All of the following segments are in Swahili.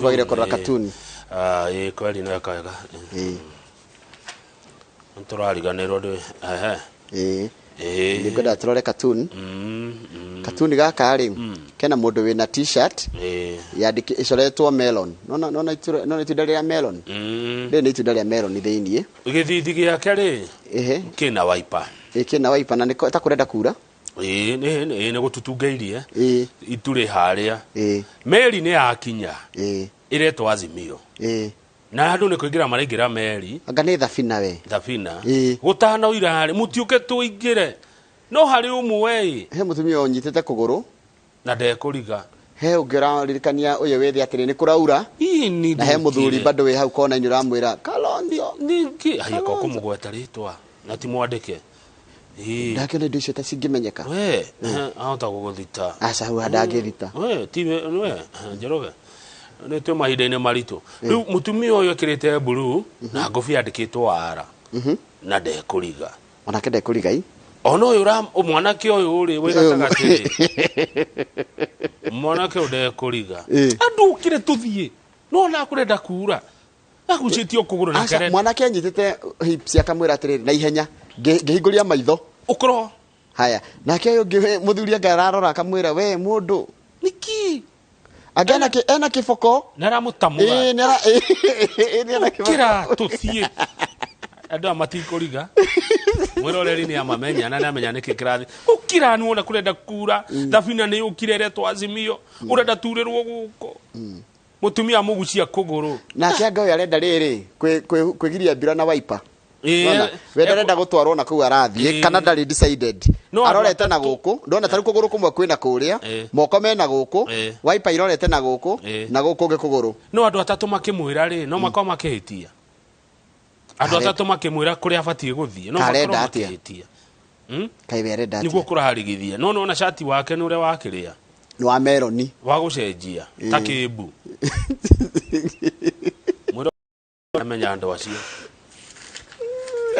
twagire korora cartoon kweli na kaga nturariganirwo de ngwenda turore cartoon cartoon gaka ri kena mundu wina t-shirt yandiki icoretwo melon nona itunda ria melon ni itunda ria melon thiini githithi giake ri kina wiper kina wiper na niko ta kurenda kura ni gututungairie ituri haria meri ni yakinya iretwo Azimio na andu ni kuingira maraingira meri anga ni thabina we thabina gutana uirari mutiuke tuingire no hari umwe he mutumia onyitete kuguru na ndekuriga he ungira ririkania uyu wethi atiri ni kuraura na he muthuri bado we hau kona ni uramwira Kalondio ninki hayako kumugweta ritwa na ti mwandike ndake ne ndicyo tasingimenyeka we ahota guguthita asa hu ndangithita we ti we njeroge ne twe mahinda-inĩ maritũ rĩu mutumia ũyũ ekĩrĩte blue na ngobi yandĩkĩtwo ara na ndekũriga onake ndekũriga ona ũyũ mwanake ũyũ rĩ wĩ gatagatĩ mwanake ndekũriga andũkire tũthiĩ no na kũrenda kura agucĩtio kũgũrũ na kere mwanake anyitĩte hips akamwĩra atĩrĩrĩ na ihenya ngĩhingũria maitho ũkorwo haya nake ũyũ ũngĩ mũthuri ngararora akamwĩra we mũndũ niki agana ke ena kifoko nara mutamuga nara nara kira tuthie ando amatikoriga mwiroreri ni amamenya na amenya niki kirathi ukira nuona kurenda kura thabina ni ukirere to Azimio urenda turirwo guko mutumia mugucia kuguru na kianga uyu arenda riri kwigiria mbira na wiper we ndarenda gutwarwo na kuu arathie kana ndari decided arorete na guku ndona tari kuguru kumwe kwina kuria moko mena guku wiper irorete na guku na guku nge kuguru no andu atatu makimwira ri no makoma makihitia andu atatu makimwira kuria abatie guthie no makoro makihitia kai werenda niguo kuraharigithia no na shati wake nure wakiria ni wa meloni wa gucenjia takimbu mwiro amenya andu acio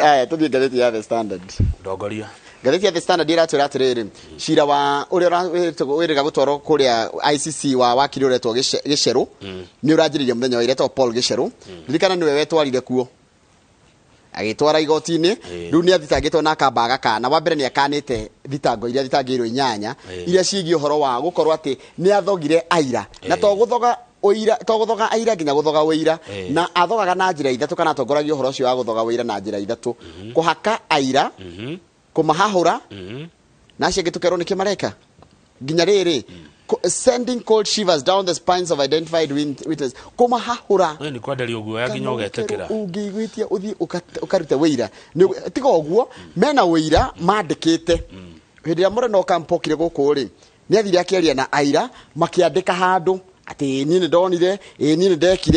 aya tuthie ngatheti ya The Standard ndogoria ngatheti ya The Standard iratwira atiriri cira wa uria wiriga gutwarwo kuria ICC wa wakiri uretwo Giceru ni uranjiririe muthenya wa iretwo Paul Giceru ririkana niwe wetwarire kuo agitwara igoti-ini riu ni athitangitwo na kambaga kana wa mbere ni akanite thitango iria thitangirwo inyanya iria ciigi uhoro wa gukorwo ati ni athogire aira na to guthoga oira to guthoga aira nginya guthoga wira na athogaga na njira ithatu kana atongoragia uhoro ucio wa guthoga wira na njira ithatu kuhaka aira kumahahura na cigitukerwo niki mareka nginya riri sending cold shivers down the spines of identified witnesses kumahahura ni kwenderia uguo ya nginya ugetekera ungigwitia uthi ukarute wira tiga uguo mena wira mandikite hindi ya mureno kampokire guku ri ni athire akiaria na aira makiandika handu ati ni ndonire ni ndekire